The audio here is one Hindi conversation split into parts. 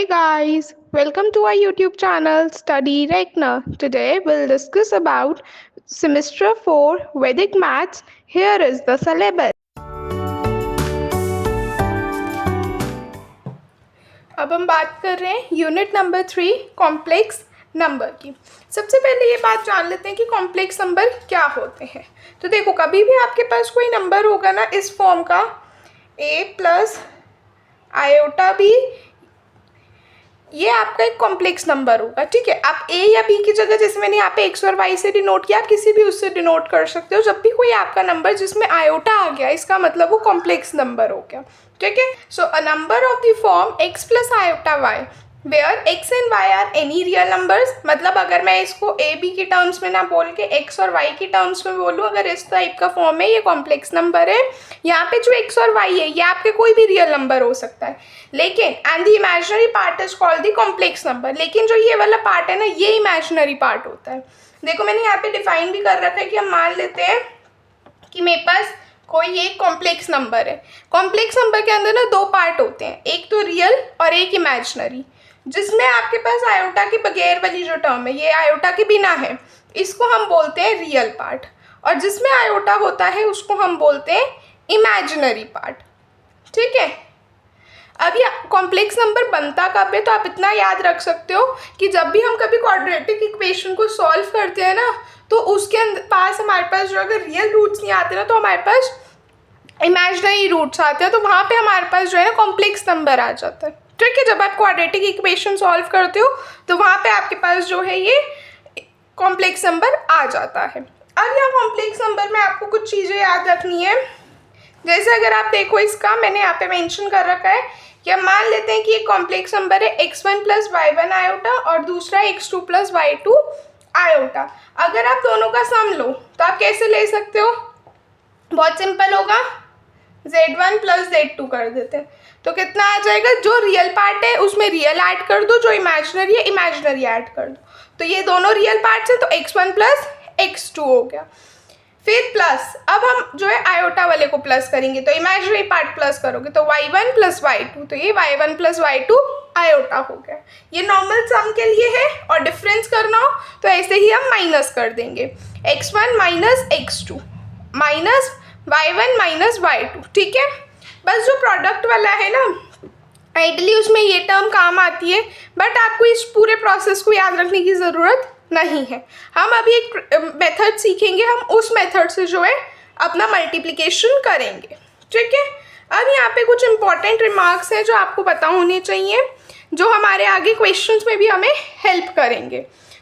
Hey guys, welcome to our YouTube channel Study Rekna. Today we'll discuss about semester 4 Vedic Maths. Here is the syllabus. अब हम बात कर रहे हैं यूनिट नंबर 3 कॉम्प्लेक्स नंबर की। सबसे पहले ये बात जान लेते हैं कि कॉम्प्लेक्स नंबर क्या होते हैं। तो देखो, कभी भी आपके पास कोई नंबर होगा ना इस फॉर्म का a प्लस आयोटा b, ये आपका एक कॉम्प्लेक्स नंबर होगा। ठीक है, आप ए या बी की जगह, जैसे मैंने यहाँ पे एक्स और वाई से डिनोट किया, आप किसी भी उससे डिनोट कर सकते हो। जब भी कोई आपका नंबर जिसमें आयोटा आ गया, इसका मतलब वो कॉम्प्लेक्स नंबर हो गया। ठीक है, so a number of the form x plus iota y where x and y are any real numbers, मतलब अगर मैं इसको ए बी के टर्म्स में ना बोल के एक्स और वाई के टर्म्स में बोलूँ, अगर इस टाइप का फॉर्म है, ये कॉम्प्लेक्स नंबर है। यहाँ पे जो एक्स और वाई है ये आपके कोई भी रियल नंबर हो सकता है, लेकिन and the imaginary part is called the complex number. लेकिन जो ये वाला पार्ट है ना, ये इमेजिनरी पार्ट होता है। देखो, मैंने यहाँ पे डिफाइन भी कर रखा है कि हम मान लेते हैं कि मेरे पास कोई एक कॉम्प्लेक्स नंबर है। कॉम्प्लेक्स नंबर के अंदर ना दो पार्ट होते हैं, एक तो रियल और एक इमेजिनरी। जिसमें आपके पास आयोटा के बगैर वाली जो टर्म है, ये आयोटा के बिना है, इसको हम बोलते हैं रियल पार्ट, और जिसमें आयोटा होता है उसको हम बोलते हैं इमेजिनरी पार्ट। ठीक है, अब ये कॉम्प्लेक्स नंबर बनता कब है, तो आप इतना याद रख सकते हो कि जब भी हम कभी क्वाड्रेटिक इक्वेशन को सॉल्व करते हैं ना, तो उसके पास हमारे पास जो अगर रियल रूट्स नहीं आते ना, तो हमारे पास इमेजिनरी रूट्स आते हैं, तो वहाँ पे हमारे पास जो है ना कॉम्प्लेक्स नंबर आ जाता है। ठीक है, जब आप क्वाड्रेटिक इक्वेशन सॉल्व करते हो तो वहाँ पे आपके पास जो है ये कॉम्प्लेक्स नंबर आ जाता है। अब यहाँ कॉम्प्लेक्स नंबर में आपको कुछ चीज़ें याद रखनी है। जैसे अगर आप देखो, इसका मैंने यहाँ पे मेंशन कर रखा है कि हम मान लेते हैं कि एक कॉम्प्लेक्स नंबर है x1 प्लस y1 आयोटा और दूसरा x2 प्लस y2 आयोटा। अगर आप दोनों का सम लो तो आप कैसे ले सकते हो, बहुत सिंपल होगा, z1 प्लस z2 कर देते हैं तो कितना आ जाएगा, जो रियल पार्ट है उसमें रियल ऐड कर दो, जो इमेजिनरी है इमेजिनरी ऐड कर दो। तो ये दोनों रियल पार्ट्स हैं, तो x1 प्लस x2 हो गया। फिर प्लस, अब हम जो है आयोटा वाले को प्लस करेंगे, तो इमेजिनरी पार्ट प्लस करोगे तो y1 प्लस y2, तो ये y1 प्लस y2 आयोटा हो गया। ये नॉर्मल सम के लिए है, और डिफरेंस करना हो तो ऐसे ही हम माइनस कर देंगे, x1 minus x2 minus y1 minus y2। ठीक है, बस जो प्रोडक्ट वाला है ना, आइडली उसमें ये टर्म काम आती है, बट आपको इस पूरे प्रोसेस को याद रखने की ज़रूरत नहीं है। हम अभी एक मेथड सीखेंगे, हम उस मेथड से जो है अपना मल्टीप्लिकेशन करेंगे। ठीक है, अब यहाँ पे कुछ इंपॉर्टेंट रिमार्क्स हैं जो आपको पता होने चाहिए, जो हमारे आगे क्वेश्चंस में भी हमें हेल्प करेंगे।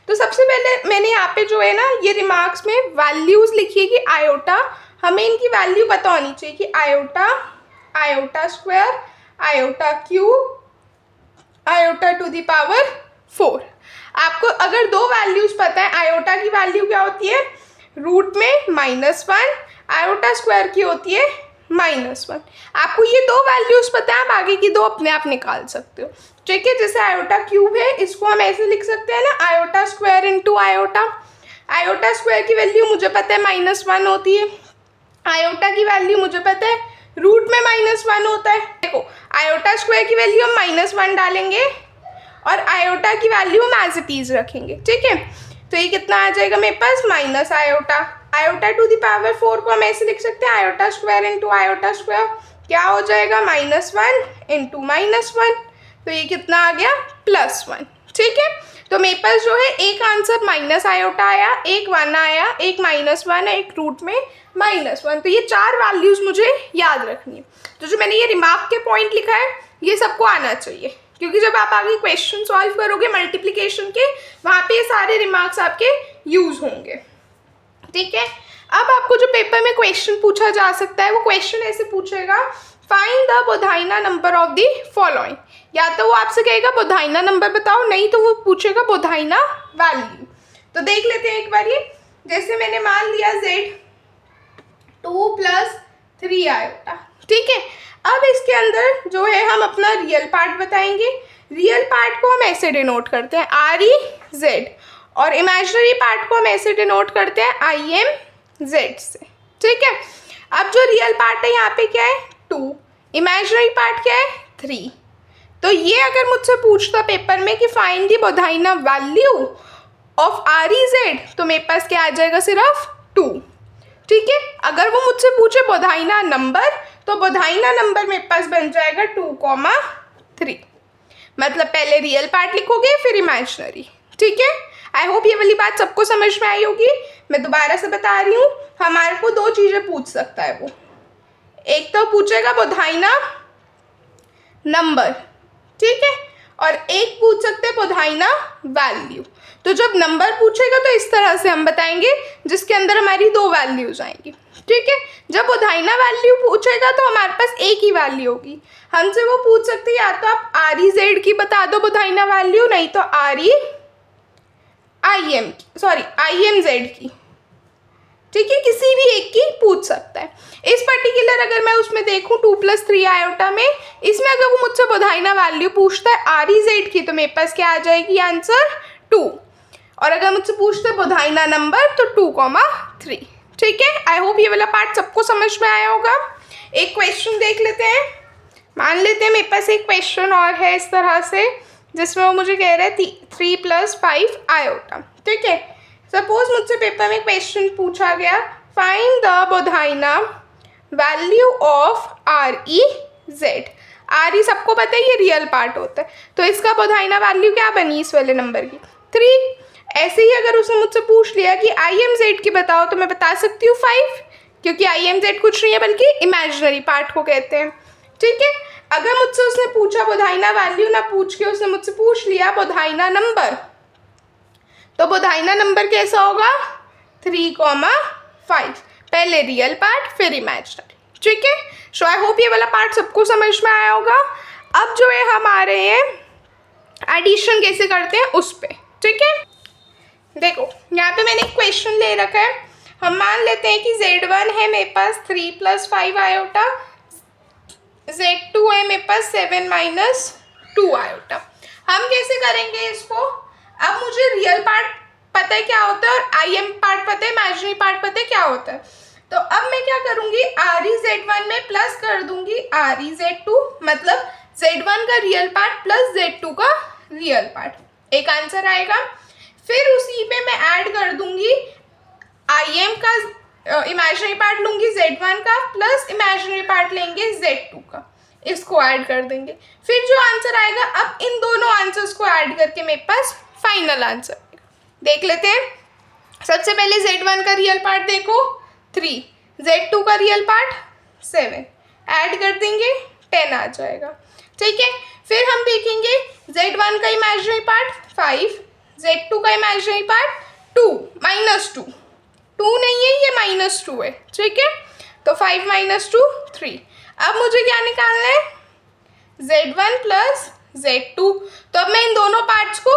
तो सबसे पहले मैंने यहाँ पे जो है ना, ये रिमार्क्स में वैल्यूज़ लिखी है कि आयोटा, हमें इनकी वैल्यू पता होनी चाहिए कि iota, iota square, iota cube, iota to the power 4। आपको अगर दो वैल्यूज पता है, आयोटा की वैल्यू क्या होती है रूट में -1, आयोटा स्क्वायर की होती है -1। आपको ये दो वैल्यूज पता है, आप आगे की दो अपने आप निकाल सकते हो। ठीक है, जैसे आयोटा क्यूब है, इसको हम ऐसे लिख सकते हैं ना, iota square into iota. Iota square की वैल्यू मुझे पता है -1 होती है, आयोटा की वैल्यू मुझे पता है रूट में -1 होता है। देखो, आयोटा स्क्वायर की वैल्यू हम -1 डालेंगे और आयोटा की वैल्यू हम एज इट इज रखेंगे। ठीक है, तो ये कितना आ जाएगा मेरे पास, minus iota. Iota to the power 4 को हम ऐसे लिख सकते हैं, iota square into iota square, क्या हो जाएगा, -1 इंटू -1, तो ये कितना आ गया, +1। ठीक है, तो मेरे पास जो है एक आंसर माइनस आयोटा आया, एक 1 आया, एक -1 है, एक रूट में -1। तो ये चार वैल्यूज मुझे याद रखनी है। तो जो मैंने ये रिमार्क के पॉइंट लिखा है, ये सबको आना चाहिए, क्योंकि जब आप आगे क्वेश्चन सॉल्व करोगे मल्टीप्लिकेशन के, वहाँ पे ये सारे रिमार्क्स आपके यूज होंगे। ठीक है, अब आपको जो पेपर में क्वेश्चन पूछा जा सकता है, वो क्वेश्चन ऐसे पूछेगा, फाइंड द बोधाइना नंबर ऑफ द फॉलोइंग। या तो वो आपसे कहेगा बोधाइना नंबर बताओ, नहीं तो वो पूछेगा बोधाइना वैल्यू। तो देख लेते हैं एक बार ये, जैसे मैंने मान लिया z2 प्लस 3 आयोटा। ठीक है, अब इसके अंदर जो है हम अपना रियल पार्ट बताएंगे। रियल पार्ट को हम ऐसे डिनोट करते हैं REZ, और इमेजिनरी पार्ट को हम ऐसे डिनोट करते हैं IMZ से। ठीक है, अब जो रियल पार्ट है यहाँ पे क्या है 2, इमेजिनरी पार्ट क्या है 3। तो ये अगर मुझसे पूछता पेपर में कि फाइंड दी बोधाइना value of R E Z, तो मेरे पास क्या आ जाएगा, सिर्फ 2। ठीक है, अगर वो मुझसे पूछे बोधाइना नंबर, तो बोधाइना नंबर मेरे पास बन जाएगा 2,3। मतलब पहले रियल पार्ट लिखोगे फिर इमेजिनरी। ठीक है, आई होप ये वाली बात सबको समझ में आई होगी। मैं दोबारा से बता रही हूँ, हमारे को 2 चीज़ें पूछ सकता है वो। एक तो पूछेगा बोधाइना नंबर, ठीक है, और एक पूछ सकते हैं बोधाइना वैल्यू। तो जब नंबर पूछेगा तो इस तरह से हम बताएंगे जिसके अंदर हमारी 2 वैल्यूज आएंगी। ठीक है, जब बोधाइना वैल्यू पूछेगा तो हमारे पास एक ही वैल्यू होगी। हमसे वो पूछ सकते हैं या तो आप आर ई जेड की बता दो बोधाइना वैल्यू, नहीं तो आई एम जेड की। ठीक है, किसी भी एक की पूछ सकता है। इस पर्टिकुलर अगर मैं उसमें देखूं 2 + 3 आयोटा में, इसमें अगर वो मुझसे बोधाइना वैल्यू पूछता है आर ई जेड की, तो मेरे पास क्या आ जाएगी आंसर 2। और अगर मुझसे पूछते हैं बोधाइना नंबर, तो 2,3। ठीक है, आई होप ये वाला पार्ट सबको समझ में आया होगा। एक क्वेश्चन देख लेते हैं। मान लेते हैं मेरे पास एक क्वेश्चन और है इस तरह से, जिसमें वो मुझे कह रहे हैं 3 + 5 आयोटा। ठीक है, सपोज मुझसे पेपर में क्वेश्चन पूछा गया, फाइंड द बोधाइना value of R E Z. R E सबको पता है ये रियल पार्ट होता है, तो इसका बोधाइना वैल्यू क्या बनी इस वाले नंबर की, 3। ऐसे ही अगर उसने मुझसे पूछ लिया कि आई एम जेड की बताओ, तो मैं बता सकती हूँ 5, क्योंकि आई एम जेड कुछ नहीं है बल्कि इमेजिनरी पार्ट को कहते हैं। ठीक है, अगर मुझसे उसने पूछा बोधाइना वैल्यू ना पूछ के उसने मुझसे पूछ लिया बोधाइना नंबर, तो बोधाइना नंबर कैसा होगा, 3,5। पहले रियल पार्ट फिर इमेजिनरी। ठीक है, सो आई होप ये वाला पार्ट सबको समझ में आया होगा। अब जो है हम आ रहे हैं एडिशन कैसे करते हैं उस पर। ठीक है, देखो यहाँ पे मैंने एक क्वेश्चन ले रखा है। हम मान लेते हैं कि Z1 है मेरे पास 3 + 5 आयोटा, Z2 है मेरे पास 7 - 2 आयोटा। हम कैसे करेंगे इसको, अब मुझे रियल पार्ट पता है क्या होता है और आई एम पार्ट पता है, इमेजिनरी पार्ट पता है क्या होता है। तो अब मैं क्या करूँगी, आर ई Z1 में प्लस कर दूंगी आर ई Z2, मतलब Z1 का रियल पार्ट प्लस Z2 का रियल पार्ट। एक आंसर आएगा। फिर उसी पे मैं ऐड कर दूंगी आई एम का इमेजिनरी पार्ट लूंगी Z1 का, प्लस इमेजिनरी पार्ट लेंगे Z2 का, इसको ऐड कर देंगे। फिर जो आंसर आएगा, अब इन दोनों आंसर्स को ऐड करके मेरे पास फाइनल आंसर देख लेते हैं। सबसे पहले Z1 का रियल पार्ट देखो 3, Z2 का रियल पार्ट 7, ऐड कर देंगे 10 आ जाएगा। ठीक है, फिर हम देखेंगे Z1 का इमेजिनरी पार्ट 5, Z2 का इमेजिनरी पार्ट 2 -2, 2 नहीं है ये -2 है। ठीक है, तो 5 - 2 3। अब मुझे क्या निकालना है, Z1 + Z2। तो अब मैं इन दोनों पार्ट्स को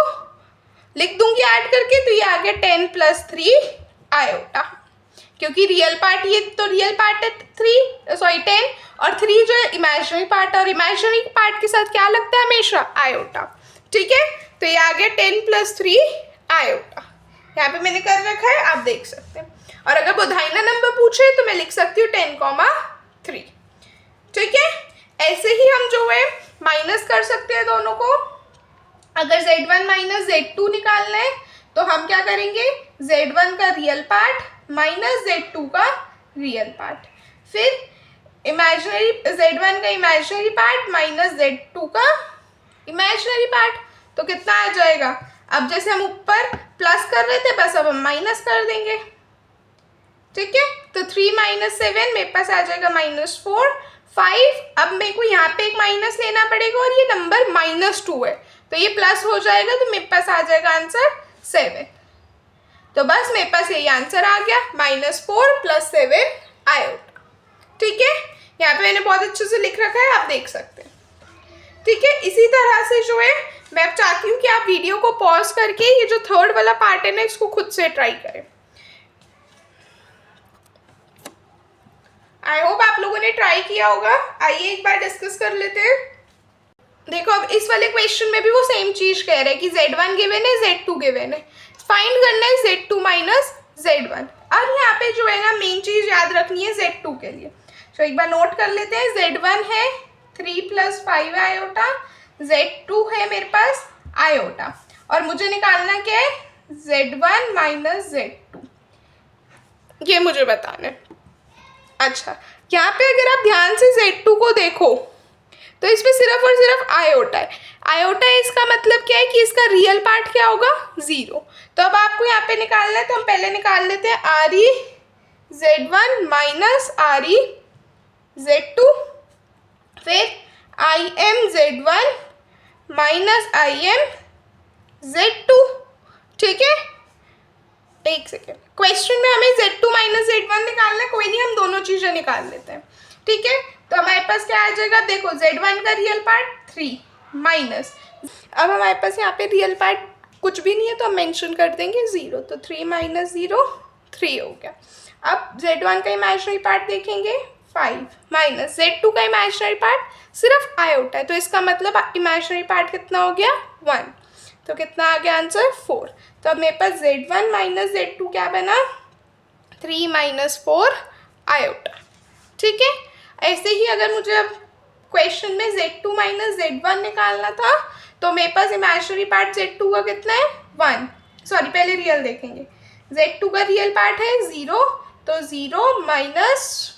लिख दूंगी ऐड करके, तो ये आ गया 10 + 3 आयोटा, क्योंकि रियल पार्ट, ये तो रियल पार्ट है 10, और 3 जो है इमेजिनरी पार्ट, और इमेजिनरी पार्ट के साथ क्या लगता है हमेशा, आयोटा। ठीक है, तो ये आ गया 10 + 3 आयोटा। यहाँ पे मैंने कर रखा है, आप देख सकते हैं। और अगर बोधाइना नंबर पूछे तो मैं लिख सकती हूँ 10,3। ठीक है, ऐसे ही हम जो है माइनस कर सकते हैं दोनों को। अगर Z1 - Z2 निकालना है तो हम क्या करेंगे, Z1 का रियल पार्ट माइनस Z2 का रियल पार्ट, फिर इमेजिनरी Z1 का इमेजिनरी पार्ट माइनस Z2 का इमेजिनरी पार्ट, तो कितना आ जाएगा। अब जैसे हम ऊपर प्लस कर रहे थे, बस अब हम माइनस कर देंगे। ठीक है, तो 3 - 7 मेरे पास आ जाएगा -4, 5। अब मेरे को यहाँ पे एक माइनस लेना पड़ेगा, और ये नंबर -2 है, तो ये प्लस हो जाएगा, तो मेरे पास आ जाएगा आंसर 7। तो बस मेरे पास यही आंसर आ गया, -4 + 7 आयोटा। ठीक है, यहाँ पे मैंने बहुत अच्छे से लिख रखा है, आप देख सकते हैं। ठीक है, इसी तरह से जो है मैं अब चाहती हूँ कि आप वीडियो को पॉज करके ये जो थर्ड वाला पार्ट है ना, इसको खुद से ट्राई करें। आई होप आप लोगों ने ट्राई किया होगा। आइए एक बार डिस्कस कर लेते हैं। देखो, अब इस वाले क्वेश्चन में भी वो सेम चीज कह रहे हैं कि Z1 गिवन है, Z2 गिवन है, फाइंड करना है Z2 - Z1। अब यहाँ पे जो है ना मेन चीज याद रखनी है Z2 के लिए, तो एक बार नोट कर लेते हैं। Z1 है 3 + 5 आयोटा, Z2 है मेरे पास आयोटा, और मुझे निकालना क्या है, Z1 माइनस Z2, ये मुझे बताना है। अच्छा, यहाँ पे अगर आप ध्यान से Z2 को देखो तो इसमें सिर्फ और सिर्फ आयोटा है। आयोटा है, इसका मतलब क्या है कि इसका रियल पार्ट क्या होगा, 0। तो अब आपको यहाँ पे निकालना है, तो हम पहले निकाल लेते हैं RE Z1 minus RE Z2, फिर IM Z1 minus IM Z2। ठीक है, एक सेकेंड, क्वेश्चन में हमें Z2 माइनस Z1 निकालना है, कोई नहीं हम दोनों चीज़ें निकाल लेते हैं। ठीक है, तो हमारे पास क्या आ जाएगा, देखो Z1 का रियल पार्ट 3 माइनस, अब हमारे पास यहाँ पे रियल पार्ट कुछ भी नहीं है तो हम मेंशन कर देंगे 0, तो 3 माइनस 0 3 हो गया। अब Z1 का इमेजिनरी पार्ट देखेंगे 5 माइनस Z2 का इमेजिनरी पार्ट सिर्फ आयोटा है, तो इसका मतलब इमेजिनरी पार्ट कितना हो गया 1, तो कितना आ गया आंसर 4। तो अब मेरे पास Z1 माइनस Z2 क्या बना, 3 माइनस 4 आयोटा। ठीक है, ऐसे ही अगर मुझे अब क्वेश्चन में Z2 माइनस Z1 निकालना था तो मेरे पास इमेजिनरी पार्ट Z2 का कितना है 1, सॉरी पहले रियल देखेंगे, Z2 का रियल पार्ट है 0, तो 0 माइनस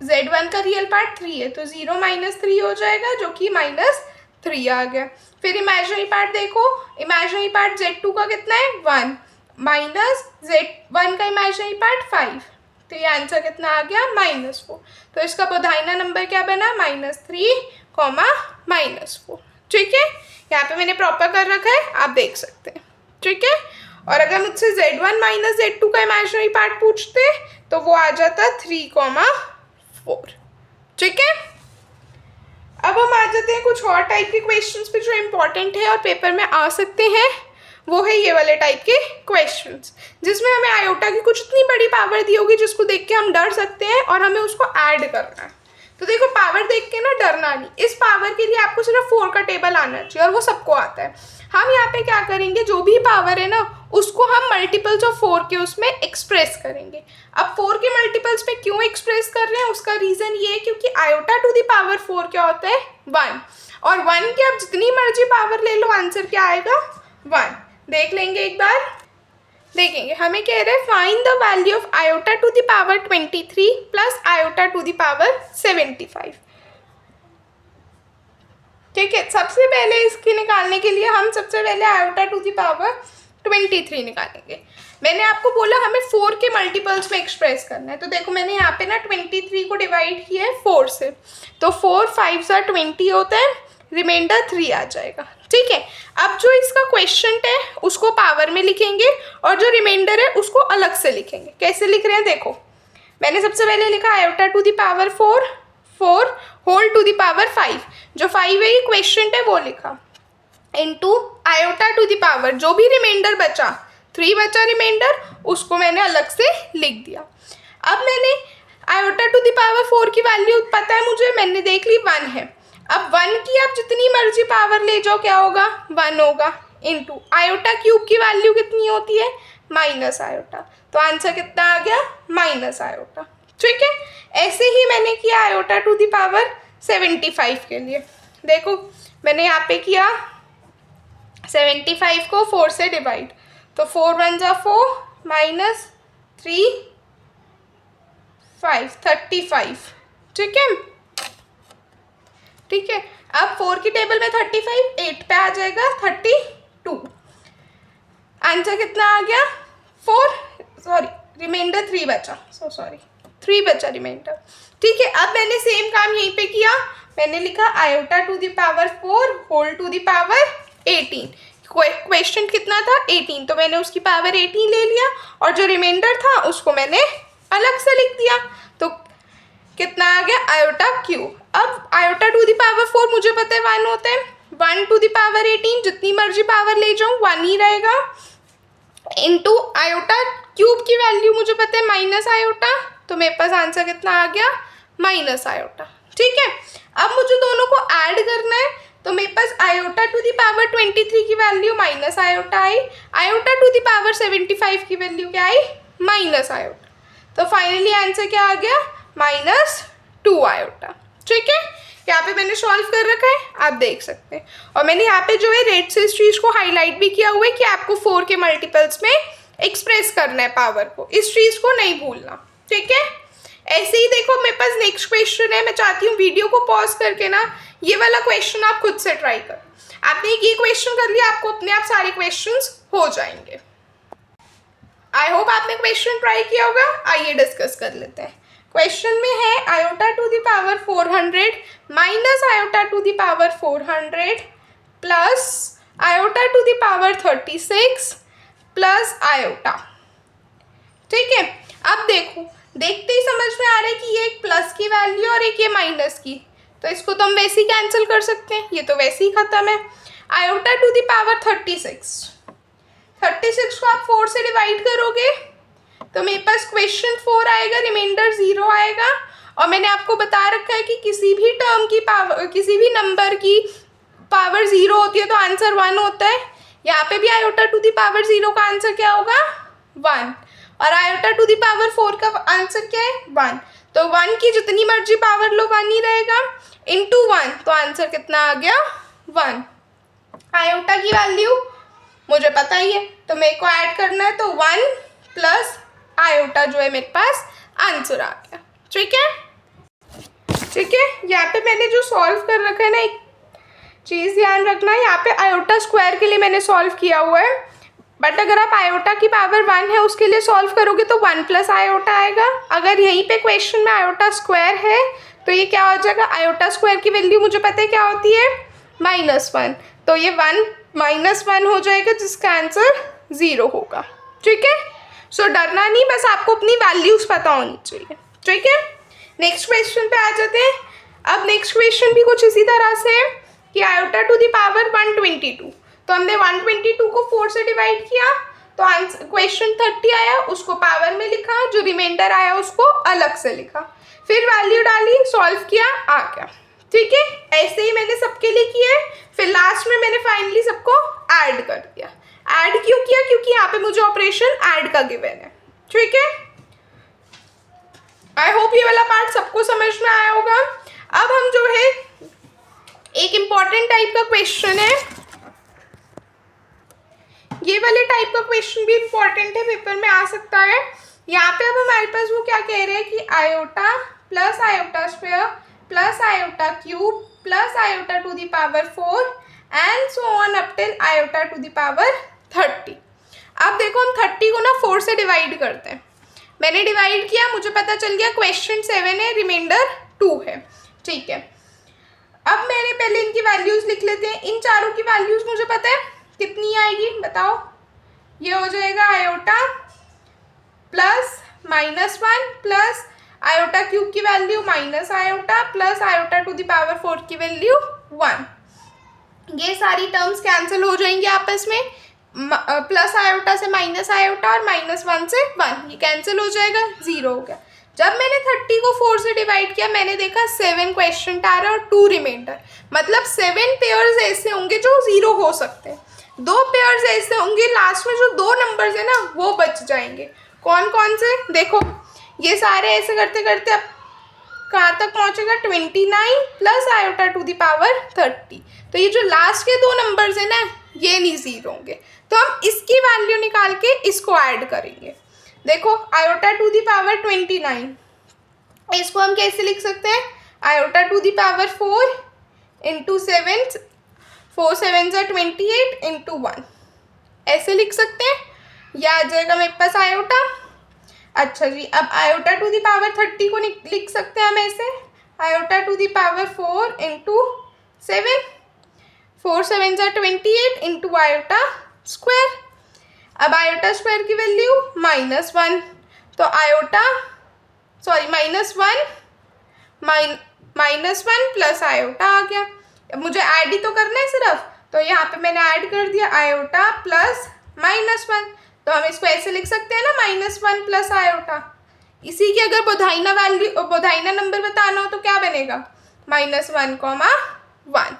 Z1 का रियल पार्ट 3 है, तो 0 माइनस 3 हो जाएगा जो कि माइनस 3 आ गया। फिर इमेजिनरी पार्ट देखो, इमेजिनरी पार्ट Z2 का कितना है 1 माइनस Z1 का इमेजिनरी पार्ट 5, तो ये आंसर कितना आ गया -4। तो इसका बोधायना नंबर क्या बना -3, -4। ठीक है, यहाँ पे मैंने प्रॉपर कर रखा है, आप देख सकते हैं। ठीक है, और अगर मुझसे Z1 माइनस Z2 का इमेजिनरी पार्ट पूछते तो वो आ जाता 3, 4। ठीक है, अब हम आ जाते हैं कुछ और टाइप के क्वेश्चंस पे जो इम्पोर्टेंट है और पेपर में आ सकते हैं। वो है ये वाले टाइप के क्वेश्चंस जिसमें हमें आयोटा की कुछ इतनी बड़ी पावर दी होगी जिसको देख के हम डर सकते हैं और हमें उसको ऐड करना है। तो देखो, पावर देख के ना डरना नहीं, इस पावर के लिए आपको सिर्फ 4 का टेबल आना चाहिए और वो सबको आता है। हम यहाँ पे क्या करेंगे, जो भी पावर है ना उसको हम मल्टीपल्स ऑफ 4 के उसमें एक्सप्रेस करेंगे। अब 4 के मल्टीपल्स में क्यों एक्सप्रेस कर रहे हैं, उसका रीज़न ये है क्योंकि आयोटा टू द पावर 4 क्या होता है 1, और 1 की आप जितनी मर्जी पावर ले लो आंसर क्या आएगा 1। देख लेंगे एक बार, देखेंगे हमें कह रहे हैं find the value of iota to the power 23 plus iota to the power 75। ठीक है, सबसे पहले इसके निकालने के लिए हम सबसे पहले आयोटा टू द पावर 23 निकालेंगे। मैंने आपको बोला हमें 4 के मल्टीपल्स में एक्सप्रेस करना है, तो देखो मैंने यहाँ पे ना 23 को डिवाइड किया है 4 से, तो 4 5 20 होता है, रिमाइंडर 3 आ जाएगा। ठीक है, अब जो इसका क्वेश्चन है उसको पावर में लिखेंगे और जो रिमाइंडर है उसको अलग से लिखेंगे। कैसे लिख रहे हैं देखो, मैंने सबसे पहले लिखा iota to the power 4 whole to the power 5, जो 5 है ये क्वेश्चन है वो लिखा, into iota to the power जो भी रिमाइंडर बचा 3 बचा रिमाइंडर, उसको मैंने अलग से लिख दिया। अब मैंने आयोटा टू द पावर 4 की वैल्यू पता है मुझे, मैंने देख ली 1 है। अब 1 की आप जितनी मर्जी पावर ले जाओ क्या होगा 1 होगा, इनटू आयोटा क्यूब की वैल्यू कितनी होती है माइनस आयोटा, तो आंसर कितना आ गया माइनस आयोटा। ठीक है, ऐसे ही मैंने किया आयोटा टू द पावर 75 के लिए। देखो मैंने यहाँ पे किया 75 को 4 से डिवाइड, तो 4 1 जा 4 माइनस 3 5 35। ठीक है, ठीक है, अब 4 की टेबल में 35 8 पे आ जाएगा 32। आंसर कितना आ गया 4, सॉरी रिमाइंडर 3 बचा, सॉरी 3 बचा रिमाइंडर। ठीक है, अब मैंने सेम काम यहीं पे किया, मैंने लिखा iota to the power 4 whole to the power 18। Question कितना था 18, तो मैंने उसकी पावर 18 ले लिया और जो रिमाइंडर था उसको मैंने अलग से लिख दिया, तो कितना आ गया आयोटा क्यूब। अब आयोटा टू द पावर 4 मुझे पता है 1 होता है, 1 टू द पावर 18 जितनी मर्जी पावर ले जाऊँ 1 ही रहेगा, इनटू आयोटा क्यूब की वैल्यू मुझे पता है माइनस आयोटा, तो मेरे पास आंसर कितना आ गया माइनस आयोटा। ठीक है, अब मुझे दोनों को ऐड करना है, तो मेरे पास आयोटा टू द पावर 23 की वैल्यू माइनस आयोटा आई, आयोटा टू द पावर 75 की वैल्यू क्या आई माइनस आयोटा, तो फाइनली आंसर क्या आ गया -2 आयोटा। ठीक है, यहाँ पे मैंने सॉल्व कर रखा है, आप देख सकते हैं। और मैंने यहाँ पे जो है रेड से इस चीज़ को हाईलाइट भी किया हुआ है कि आपको 4 के मल्टीपल्स में एक्सप्रेस करना है पावर को, इस चीज़ को नहीं भूलना, ठीक है। ऐसे ही देखो मेरे पास नेक्स्ट क्वेश्चन है, मैं चाहती हूँ वीडियो को पॉज करके ना ये वाला क्वेश्चन आप खुद से ट्राई करो। आपने ये क्वेश्चन कर लिया, आपको अपने आप सारे क्वेश्चंस हो जाएंगे। आई होप आपने क्वेश्चन ट्राई किया होगा। आइए डिस्कस कर लेते हैं। क्वेश्चन में है iota to the power 400 minus iota to the power 400 plus iota to the power 36 plus iota, ठीक है। अब देखो, देखते ही समझ में आ रहा है कि ये एक प्लस की वैल्यू और एक ये माइनस की, तो इसको तो हम वैसे ही कैंसिल कर सकते हैं, ये तो वैसे ही खत्म है। आयोटा टू द पावर 36 को आप 4 से डिवाइड करोगे तो मेरे पास क्वेश्चन 4 आएगा, रिमाइंडर 0 आएगा। और मैंने आपको बता रखा है कि किसी भी टर्म की पावर, किसी भी नंबर की पावर 0 होती है तो आंसर 1 होता है। यहाँ पे भी आयोटा टू द पावर 0 का आंसर क्या होगा, 1, और आयोटा टू द पावर 4 का आंसर क्या है, 1। तो 1 की जितनी मर्जी पावर लो 1 ही रहेगा, इंटू 1, तो आंसर कितना आ गया, 1। आयोटा की वैल्यू मुझे पता ही है, तो मेरे को ऐड करना है, तो 1 प्लस आयोटा जो है मेरे पास आंसर आ गया, ठीक है। ठीक है, यहाँ पे मैंने जो सॉल्व कर रखा है ना, एक चीज़ ध्यान रखना है, यहाँ पे आयोटा स्क्वायर के लिए मैंने सॉल्व किया हुआ है, बट अगर आप आयोटा की पावर 1 है उसके लिए सॉल्व करोगे तो 1 प्लस आयोटा आएगा। अगर यहीं पे क्वेश्चन में आयोटा स्क्वायर है तो ये क्या हो जाएगा, आयोटा स्क्वायर की वैल्यू मुझे पता है क्या होती है, -1, तो ये 1 -1 हो जाएगा जिसका आंसर 0 होगा, ठीक है। सो डरना नहीं, बस आपको अपनी वैल्यूज़ पता होनी चाहिए, ठीक है। नेक्स्ट क्वेश्चन पे आ जाते हैं। अब नेक्स्ट क्वेश्चन भी कुछ इसी तरह से है कि आयोटा टू द पावर 122, तो हमने 122 को 4 से डिवाइड किया तो आंसर क्वेश्चन 30 आया, उसको पावर में लिखा, जो रिमाइंडर आया उसको अलग से लिखा, फिर वैल्यू डाली, सॉल्व किया, आ गया, ठीक है। ऐसे ही मैंने सबके लिए किया है, फिर लास्ट में मैंने फाइनली सबको ऐड कर दिया। ऐड क्यों किया, क्योंकि यहाँ पे मुझे ऑपरेशन ऐड का गिवन है, ठीक है। आई होप ये वाला पार्ट सबको समझ में आया होगा। अब हम जो है एक इम्पॉर्टेंट टाइप का क्वेश्चन है, ये वाले टाइप का क्वेश्चन भी इम्पॉर्टेंट है, पेपर में आ सकता है। यहाँ पे अब हमारे पास वो क्या कह रहे हैं कि iota plus iota square plus iota cube plus iota to the power 4 and so on up till iota to the power 30। अब देखो हम 30 को ना 4 से डिवाइड करते हैं, मैंने डिवाइड किया, मुझे पता चल गया क्वेश्चन 7 है, रिमाइंडर 2 है, ठीक है। अब मैंने पहले इनकी वैल्यूज़ लिख लेते हैं। इन चारों की वैल्यूज़ मुझे पता है कितनी आएगी, बताओ। ये हो जाएगा iota plus -1 plus iota cube की value minus iota plus iota to the power 4 की वैल्यू 1। ये सारी टर्म्स कैंसिल हो जाएंगी आपस में, प्लस आयोटा से माइनस आयोटा और -1 से 1, ये कैंसिल हो जाएगा, 0 हो गया। जब मैंने 30 को 4 से डिवाइड किया, मैंने देखा 7 क्वेश्चन आ रहा है और 2 रिमाइंडर, मतलब 7 पेयर्स ऐसे होंगे जो 0 हो सकते हैं, 2 पेयर्स ऐसे होंगे लास्ट में जो 2 नंबर्स है ना वो बच जाएंगे। कौन कौन से, देखो ये सारे ऐसे करते करते अब कहाँ तक पहुँचेगा, 29 plus iota to the power 30, तो ये जो लास्ट के 2 नंबर्स है ना ये नहीं 0 होंगे, तो हम इसकी वैल्यू निकाल के इसको ऐड करेंगे। देखो आयोटा टू द पावर 29, इसको हम कैसे लिख सकते हैं, iota to the power 4 into 7, 4 7 ज़ा 28 इंटू 1, ऐसे लिख सकते हैं, यह आ जाएगा मेरे पास आयोटा। अच्छा जी, अब आयोटा टू द पावर 30 को लिख सकते हैं हम ऐसे, iota to the power 4 into 7, 4 7 ज़ा 28 इंटू आयोटा स्क्वायर। अब आयोटा स्क्वायर की वैल्यू -1, तो आयोटा -1 प्लस आयोटा आ गया। अब मुझे ऐड ही तो करना है सिर्फ, तो यहाँ पे मैंने ऐड कर दिया आयोटा प्लस -1, तो हम इसको ऐसे लिख सकते हैं ना, -1 प्लस आयोटा। इसी की अगर बोधाइना नंबर बताना हो तो क्या बनेगा, -1,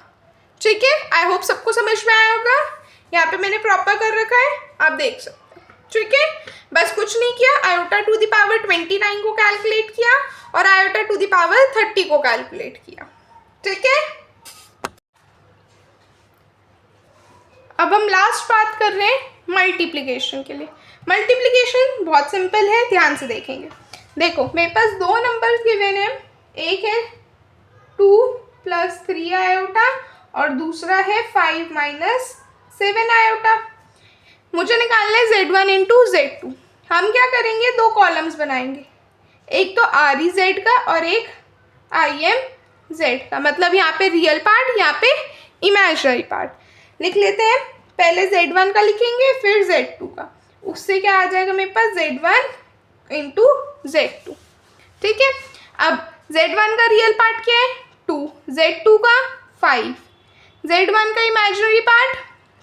ठीक है। आई होप सबको समझ में आया होगा। यहाँ पे मैंने प्रॉपर कर रखा है, आप देख सकते हैं, ठीक है। बस कुछ नहीं किया, आयोटा टू द पावर 29 को कैलकुलेट किया और आयोटा टू द पावर 30 को कैलकुलेट किया, ठीक है। लास्ट बात कर रहे हैं मल्टीप्लिकेशन के लिए। मल्टीप्लिकेशन बहुत सिंपल है, ध्यान से देखेंगे। देखो मेरे पास दो नंबर्स गिवन है, एक है 2 + 3 आयोटा और दूसरा है 5 - 7 आयोटा। मुझे निकालना है Z1 × Z2। हम क्या करेंगे, दो कॉलम्स बनाएंगे, एक तो REZ का और एक IMZ का, मतलब यहाँ पे रियल पार्ट, यहाँ पे इमेजिनरी पार्ट। लिख लेते हैं, पहले Z1 का लिखेंगे फिर Z2 का। उससे क्या आ जाएगा मेरे पास, Z1 × Z2। ठीक है। अब Z1 का रियल पार्ट क्या है, 2, Z2 का 5, Z1 का इमेजिनरी पार्ट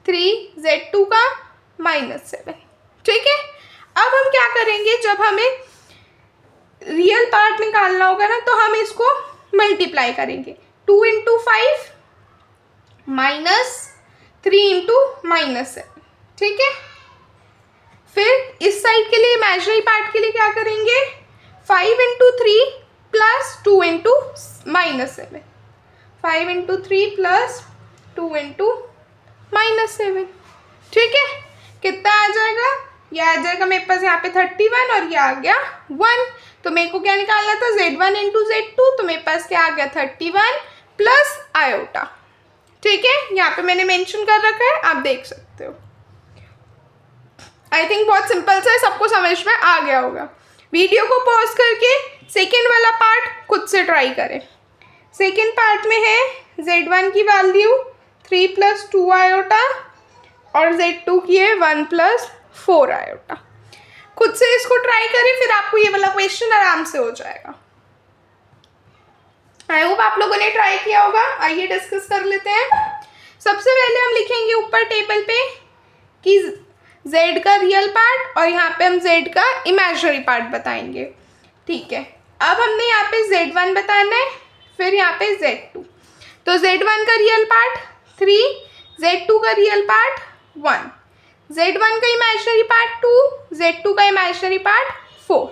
3, Z2 का -7। ठीक है। अब हम क्या करेंगे, जब हमें रियल पार्ट निकालना होगा ना, तो हम इसको मल्टीप्लाई करेंगे। 2 × 5 -3 × -7। ठीक है। फिर इस साइड के लिए इमेजिनरी पार्ट के लिए क्या करेंगे, 5 × 3 + 2 × -7, 5 × 3 + 2 × -7। ठीक है। कितना आ जाएगा, ये आ जाएगा मेरे पास यहाँ पे 31 और ये आ गया 1। तो मेरे को क्या निकालना था, Z1 × Z2, तो मेरे पास क्या आ गया 31 प्लस आयोटा। ठीक है, यहाँ पे मैंने मेंशन कर रखा है, आप देख सकते हो। आई थिंक बहुत सिंपल सा है, सबको समझ में आ गया होगा। वीडियो को पॉज करके सेकेंड वाला पार्ट खुद से ट्राई करें। सेकेंड पार्ट में है Z1 की वैल्यू 3 + 2 आयोटा और Z2 की है 1 + 4 आयोटा। खुद से इसको ट्राई करें, फिर आपको ये वाला क्वेश्चन आराम से हो जाएगा। आई होप आप लोगों ने ट्राई किया होगा। आइए डिस्कस कर लेते हैं। सबसे पहले हम लिखेंगे ऊपर टेबल पे कि Z का रियल पार्ट और यहाँ पे हम Z का इमेजिनरी पार्ट बताएंगे। ठीक है। अब हमने यहाँ पे Z1 बताना है, फिर यहाँ पे Z2। तो Z1 का रियल पार्ट 3, Z2 का रियल पार्ट 1, Z1 का इमेजिनरी पार्ट 2, Z2 का इमेजिनरी पार्ट 4।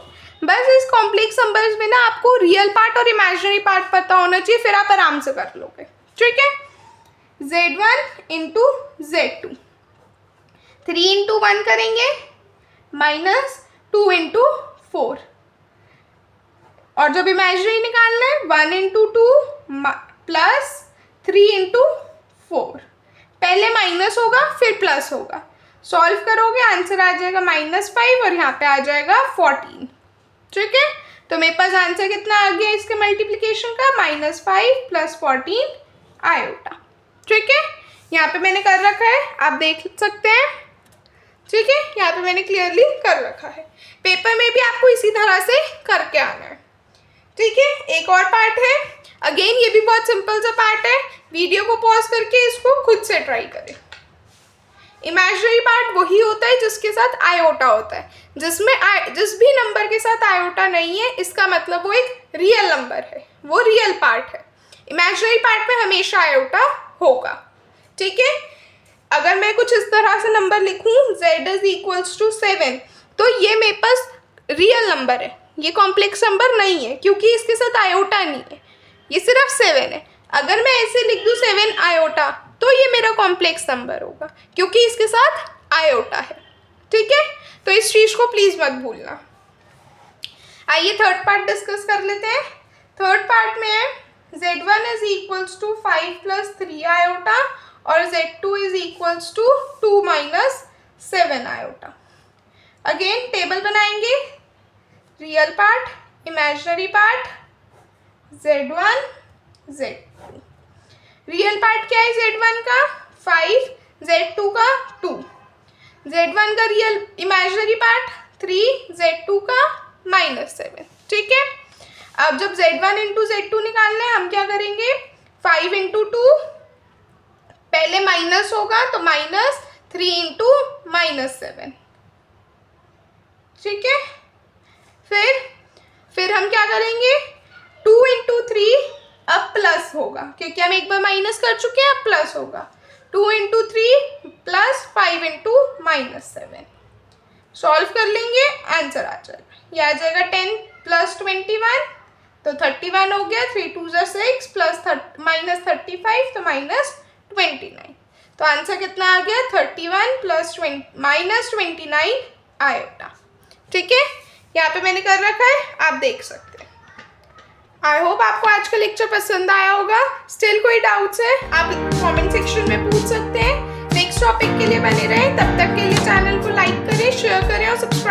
बस इस कॉम्प्लेक्स नंबर्स में ना आपको रियल पार्ट और इमेजिनरी पार्ट पता होना चाहिए, फिर आप आराम से कर लोगे। ठीक है। Z1 × Z2, 3 × 1 करेंगे -2 × 4, और जब इमेजिनरी निकालना है 1 × 2 + 3 × 4। पहले माइनस होगा फिर प्लस होगा, सॉल्व करोगे आंसर आ जाएगा -5 और यहाँ पे आ जाएगा 14। ठीक है। तो मेरे पास आंसर कितना आ गया इसके मल्टीप्लिकेशन का, -5 + 14 आयोटा। ठीक है। यहाँ पे मैंने कर रखा है, आप देख सकते हैं। ठीक है, यहाँ पे मैंने क्लियरली कर रखा है। पेपर में भी आपको इसी तरह से करके आना है। ठीक है। एक और पार्ट है, अगेन ये भी बहुत सिंपल सा पार्ट है। वीडियो को पॉज करके इसको खुद से ट्राई करें। इमेजिनरी पार्ट वही होता है जिसके साथ आयोटा होता है, जिसमें जिस भी नंबर के साथ आयोटा नहीं है इसका मतलब वो एक रियल नंबर है, वो रियल पार्ट है। इमेजिनरी पार्ट में हमेशा आयोटा होगा। ठीक है। अगर मैं कुछ इस तरह से नंबर लिखूं Z = 7, तो ये मेरे पास रियल नंबर है, ये कॉम्प्लेक्स नंबर नहीं है, क्योंकि इसके साथ आयोटा नहीं है, ये सिर्फ 7 है। अगर मैं ऐसे लिख दूं 7 आयोटा, तो ये मेरा कॉम्प्लेक्स नंबर होगा, क्योंकि इसके साथ आयोटा है। ठीक है। तो इस चीज़ को प्लीज़ मत भूलना। आइए थर्ड पार्ट डिस्कस कर लेते हैं। थर्ड पार्ट में है Z1 = 5 + 3 आयोटा और Z2 = 2 - 7 आयोटा। अगेन टेबल बनाएंगे, real part, imaginary part, Z1, Z2। Real part क्या है Z1 का 5, Z2 का 2, Z1 का रियल इमेजिनरी पार्ट 3, Z2 का -7। ठीक है। अब जब Z1 × Z2 निकालना है, हम क्या करेंगे, 5 × 2, पहले माइनस होगा तो -3 × -7। ठीक है। फिर हम क्या करेंगे, 2 × 3, अब प्लस होगा, क्योंकि हम एक बार माइनस कर चुके हैं, अब प्लस होगा। 2 × 3 + 5 × -7। सॉल्व कर लेंगे, आंसर आ जाएगा, ये आ जाएगा 10 + 21, तो 31 हो गया। 3 × 2 = 6 + -35 तो -29। तो तो आंसर कितना आ गया 31 प्लस -29 आयोटा। ठीक है, यहाँ पे मैंने कर रखा है, आप देख सकते हैं। आई होप आपको आज का लेक्चर पसंद आया होगा। स्टिल कोई डाउट्स है आप कमेंट सेक्शन में पूछ सकते हैं। नेक्स्ट टॉपिक के लिए बने रहें, तब तक के लिए चैनल को लाइक करें, शेयर करें और सब्सक्राइब